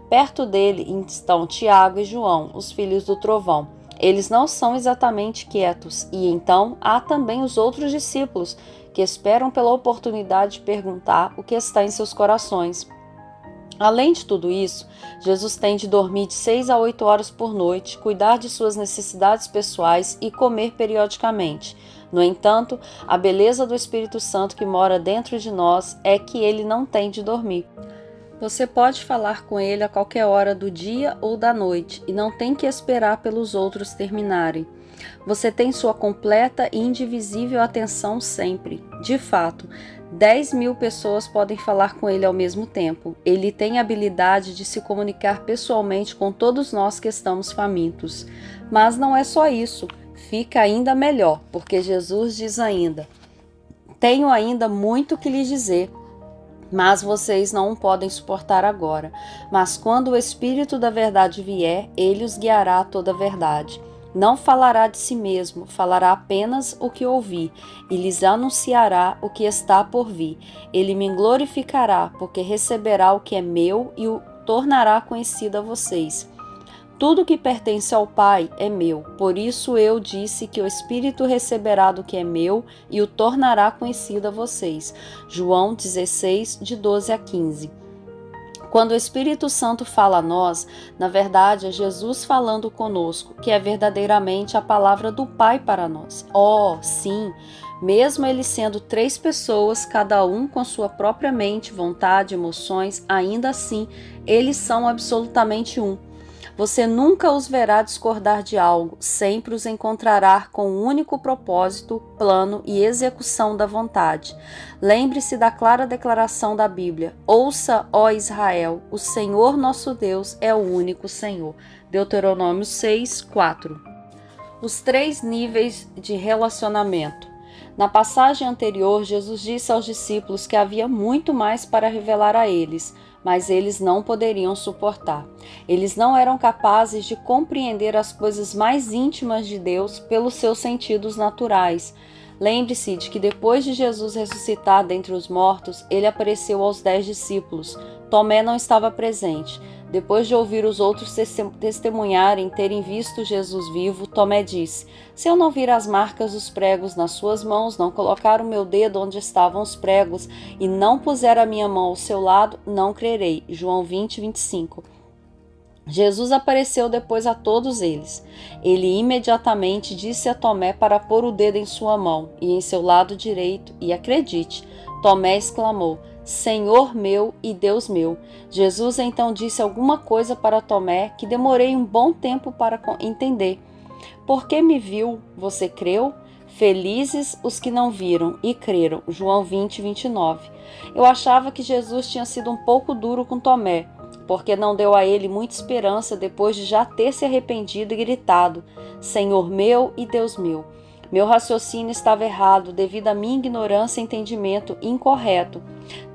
Perto dele estão Tiago e João, os filhos do trovão. Eles não são exatamente quietos, e então há também os outros discípulos que esperam pela oportunidade de perguntar o que está em seus corações. Além de tudo isso, Jesus tem de dormir de 6 a 8 horas por noite, cuidar de suas necessidades pessoais e comer periodicamente. No entanto, a beleza do Espírito Santo que mora dentro de nós é que ele não tem de dormir. Você pode falar com ele a qualquer hora do dia ou da noite e não tem que esperar pelos outros terminarem. Você tem sua completa e indivisível atenção sempre. De fato, 10.000 pessoas podem falar com ele ao mesmo tempo. Ele tem a habilidade de se comunicar pessoalmente com todos nós que estamos famintos. Mas não é só isso. Fica ainda melhor, porque Jesus diz ainda: tenho ainda muito que lhes dizer, mas vocês não o podem suportar agora. Mas quando o Espírito da verdade vier, ele os guiará a toda a verdade. Não falará de si mesmo, falará apenas o que ouvir, e lhes anunciará o que está por vir. Ele me glorificará, porque receberá o que é meu e o tornará conhecido a vocês. Tudo que pertence ao Pai é meu, por isso eu disse que o Espírito receberá do que é meu e o tornará conhecido a vocês. João 16, de 12 a 15. Quando o Espírito Santo fala a nós, na verdade é Jesus falando conosco, que é verdadeiramente a palavra do Pai para nós. Oh, sim! Mesmo ele sendo 3 pessoas, cada um com sua própria mente, vontade, emoções, ainda assim, eles são absolutamente um. Você nunca os verá discordar de algo, sempre os encontrará com um único propósito, plano e execução da vontade. Lembre-se da clara declaração da Bíblia: ouça, ó Israel, o Senhor nosso Deus é o único Senhor. Deuteronômio 6, 4. Os 3 níveis de relacionamento. Na passagem anterior, Jesus disse aos discípulos que havia muito mais para revelar a eles, mas eles não poderiam suportar. Eles não eram capazes de compreender as coisas mais íntimas de Deus pelos seus sentidos naturais. Lembre-se de que depois de Jesus ressuscitar dentre os mortos, ele apareceu aos 10 discípulos. Tomé não estava presente. Depois de ouvir os outros testemunharem terem visto Jesus vivo, Tomé disse: se eu não vir as marcas dos pregos nas suas mãos, não colocar o meu dedo onde estavam os pregos e não puser a minha mão ao seu lado, não crerei. João 20, 25. Jesus apareceu depois a todos eles. Ele imediatamente disse a Tomé para pôr o dedo em sua mão e em seu lado direito, e acredite, Tomé exclamou: Senhor meu e Deus meu. Jesus então disse alguma coisa para Tomé que demorei um bom tempo para entender. Porque me viu, você creu? Felizes os que não viram e creram. João 20, 29. Eu achava que Jesus tinha sido um pouco duro com Tomé, porque não deu a ele muita esperança depois de já ter se arrependido e gritado: Senhor meu e Deus meu. Meu raciocínio estava errado devido à minha ignorância e entendimento incorreto.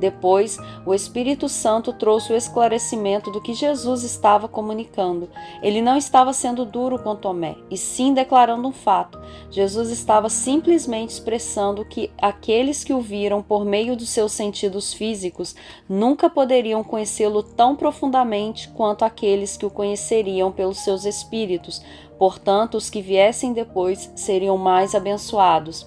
Depois, o Espírito Santo trouxe o esclarecimento do que Jesus estava comunicando. Ele não estava sendo duro com Tomé, e sim declarando um fato. Jesus estava simplesmente expressando que aqueles que o viram por meio dos seus sentidos físicos nunca poderiam conhecê-lo tão profundamente quanto aqueles que o conheceriam pelos seus espíritos. Portanto, os que viessem depois seriam mais abençoados.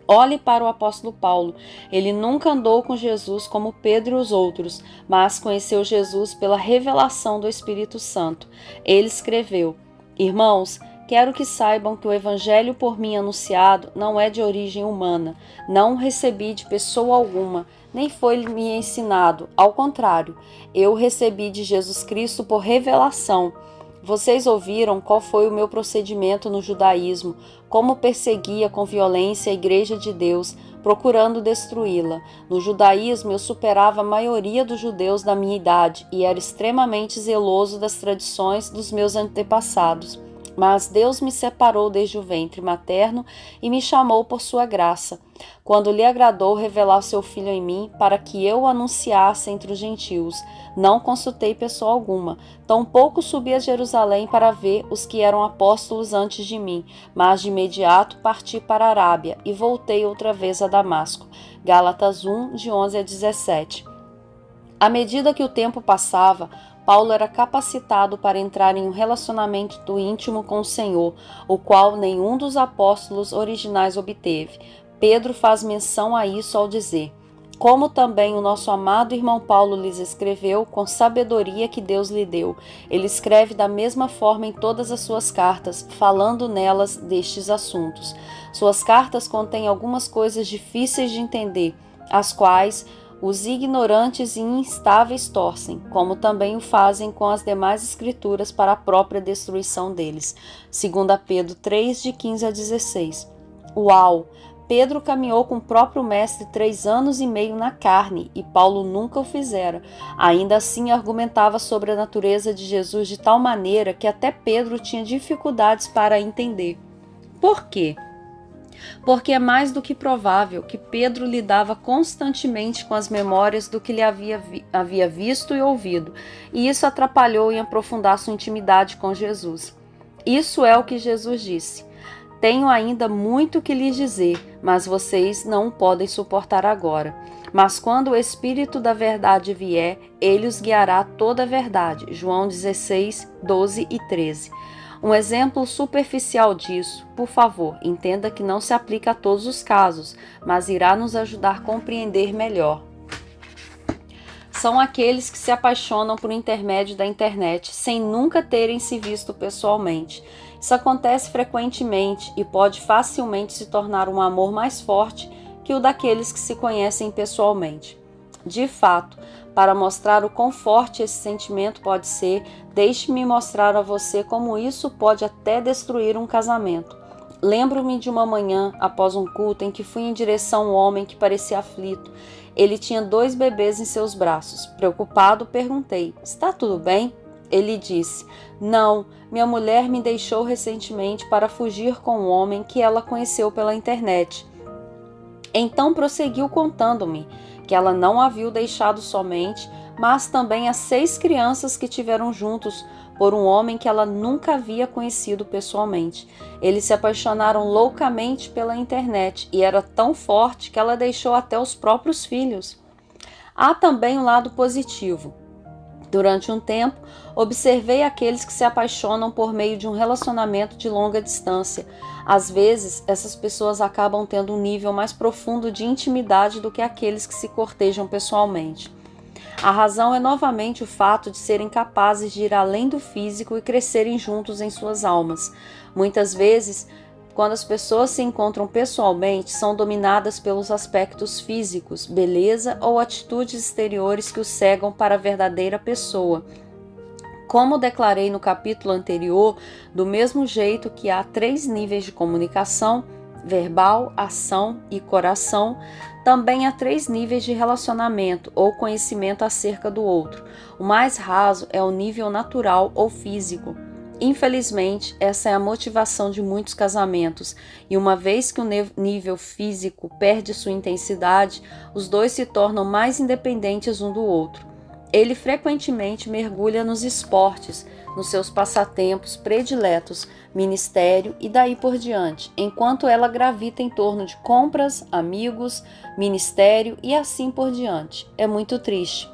Olhe para o apóstolo Paulo. Ele nunca andou com Jesus como Pedro e os outros, mas conheceu Jesus pela revelação do Espírito Santo. Ele escreveu: Irmãos, quero que saibam que o evangelho por mim anunciado não é de origem humana. Não o recebi de pessoa alguma, nem foi-me ensinado. Ao contrário, eu o recebi de Jesus Cristo por revelação. Vocês ouviram qual foi o meu procedimento no judaísmo, como perseguia com violência a Igreja de Deus, procurando destruí-la. No judaísmo eu superava a maioria dos judeus da minha idade e era extremamente zeloso das tradições dos meus antepassados. Mas Deus me separou desde o ventre materno e me chamou por sua graça, quando lhe agradou revelar seu Filho em mim, para que eu o anunciasse entre os gentios. Não consultei pessoa alguma, tampouco subi a Jerusalém para ver os que eram apóstolos antes de mim, mas de imediato parti para a Arábia e voltei outra vez a Damasco. Gálatas 1, de 11 a 17. À medida que o tempo passava, Paulo era capacitado para entrar em um relacionamento íntimo com o Senhor, o qual nenhum dos apóstolos originais obteve. Pedro faz menção a isso ao dizer: como também o nosso amado irmão Paulo lhes escreveu com sabedoria que Deus lhe deu. Ele escreve da mesma forma em todas as suas cartas, falando nelas destes assuntos. Suas cartas contêm algumas coisas difíceis de entender, as quais os ignorantes e instáveis torcem, como também o fazem com as demais escrituras para a própria destruição deles. 2 Pedro 3, de 15 a 16. Uau! Pedro caminhou com o próprio mestre 3 anos e meio na carne, e Paulo nunca o fizera. Ainda assim argumentava sobre a natureza de Jesus de tal maneira que até Pedro tinha dificuldades para entender. Por quê? Porque é mais do que provável que Pedro lidava constantemente com as memórias do que ele havia visto e ouvido, e isso atrapalhou em aprofundar sua intimidade com Jesus. Isso é o que Jesus disse: tenho ainda muito que lhes dizer, mas vocês não o podem suportar agora. Mas quando o Espírito da verdade vier, ele os guiará a toda a verdade. João 16, 12 e 13. Um exemplo superficial disso, por favor, entenda que não se aplica a todos os casos, mas irá nos ajudar a compreender melhor. São aqueles que se apaixonam por intermédio da internet, sem nunca terem se visto pessoalmente. Isso acontece frequentemente e pode facilmente se tornar um amor mais forte que o daqueles que se conhecem pessoalmente. De fato, para mostrar o quão forte esse sentimento pode ser, deixe-me mostrar a você como isso pode até destruir um casamento. Lembro-me de uma manhã, após um culto, em que fui em direção a um homem que parecia aflito. Ele tinha 2 bebês em seus braços. Preocupado, perguntei: está tudo bem? Ele disse: não, minha mulher me deixou recentemente para fugir com um homem que ela conheceu pela internet. Então prosseguiu contando-me que ela não a viu deixado somente, mas também as 6 crianças que tiveram juntos por um homem que ela nunca havia conhecido pessoalmente. Eles se apaixonaram loucamente pela internet e era tão forte que ela deixou até os próprios filhos. Há também um lado positivo. Durante um tempo, observei aqueles que se apaixonam por meio de um relacionamento de longa distância. Às vezes, essas pessoas acabam tendo um nível mais profundo de intimidade do que aqueles que se cortejam pessoalmente. A razão é novamente o fato de serem capazes de ir além do físico e crescerem juntos em suas almas. Muitas vezes, quando as pessoas se encontram pessoalmente, são dominadas pelos aspectos físicos, beleza ou atitudes exteriores que os cegam para a verdadeira pessoa. Como declarei no capítulo anterior, do mesmo jeito que há 3 níveis de comunicação, verbal, ação e coração, também há 3 níveis de relacionamento ou conhecimento acerca do outro. O mais raso é o nível natural ou físico. Infelizmente, essa é a motivação de muitos casamentos, e uma vez que o nível físico perde sua intensidade, os dois se tornam mais independentes um do outro. Ele frequentemente mergulha nos esportes, nos seus passatempos prediletos, ministério e daí por diante, enquanto ela gravita em torno de compras, amigos, ministério e assim por diante. É muito triste.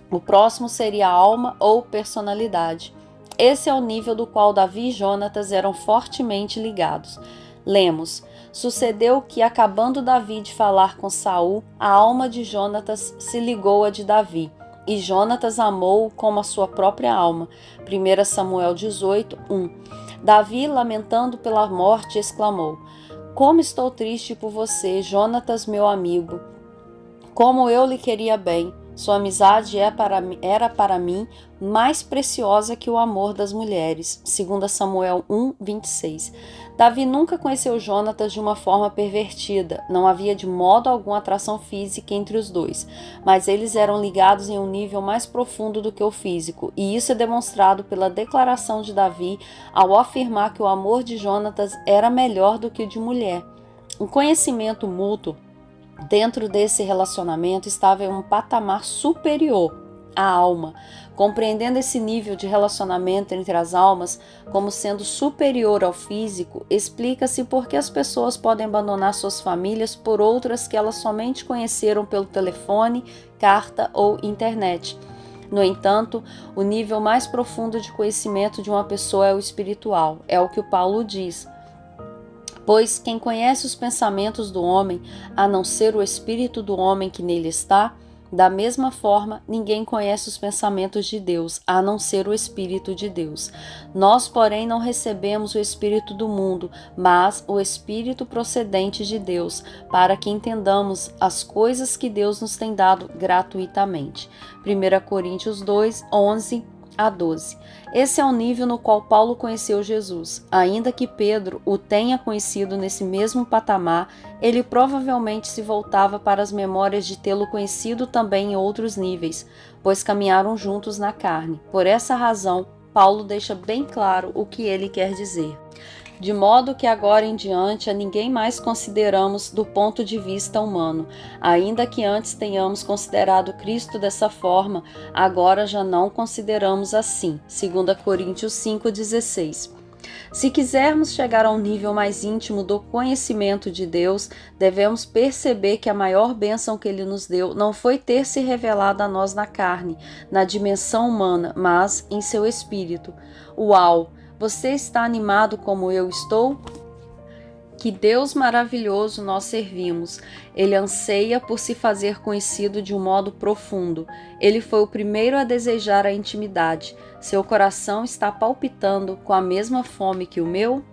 O próximo seria a alma ou personalidade. Esse é o nível do qual Davi e Jonatas eram fortemente ligados. Lemos: sucedeu que, acabando Davi de falar com Saul, a alma de Jonatas se ligou à de Davi, e Jonatas amou-o como a sua própria alma. 1 Samuel 18, 1. Davi, lamentando pela morte, exclamou: como estou triste por você, Jonatas, meu amigo! Como eu lhe queria bem! Sua amizade era para mim mais preciosa que o amor das mulheres. 2 Samuel 1, 26. Davi nunca conheceu Jonatas de uma forma pervertida. Não havia de modo algum atração física entre os dois, mas eles eram ligados em um nível mais profundo do que o físico, e isso é demonstrado pela declaração de Davi ao afirmar que o amor de Jonatas era melhor do que o de mulher. Um conhecimento mútuo dentro desse relacionamento estava em um patamar superior à alma. Compreendendo esse nível de relacionamento entre as almas como sendo superior ao físico, explica-se por que as pessoas podem abandonar suas famílias por outras que elas somente conheceram pelo telefone, carta ou internet. No entanto, o nível mais profundo de conhecimento de uma pessoa é o espiritual, é o que o Paulo diz. Pois quem conhece os pensamentos do homem, a não ser o espírito do homem que nele está, da mesma forma, ninguém conhece os pensamentos de Deus, a não ser o Espírito de Deus. Nós, porém, não recebemos o Espírito do mundo, mas o Espírito procedente de Deus, para que entendamos as coisas que Deus nos tem dado gratuitamente. 1 Coríntios 2, 11 a 12. Esse é o nível no qual Paulo conheceu Jesus. Ainda que Pedro o tenha conhecido nesse mesmo patamar, ele provavelmente se voltava para as memórias de tê-lo conhecido também em outros níveis, pois caminharam juntos na carne. Por essa razão, Paulo deixa bem claro o que ele quer dizer. De modo que agora em diante a ninguém mais consideramos do ponto de vista humano. Ainda que antes tenhamos considerado Cristo dessa forma, agora já não consideramos assim. 2 Coríntios 5,16. Se quisermos chegar a um nível mais íntimo do conhecimento de Deus, devemos perceber que a maior bênção que Ele nos deu não foi ter se revelado a nós na carne, na dimensão humana, mas em seu Espírito. Uau! Você está animado como eu estou? Que Deus maravilhoso nós servimos. Ele anseia por se fazer conhecido de um modo profundo. Ele foi o primeiro a desejar a intimidade. Seu coração está palpitando com a mesma fome que o meu?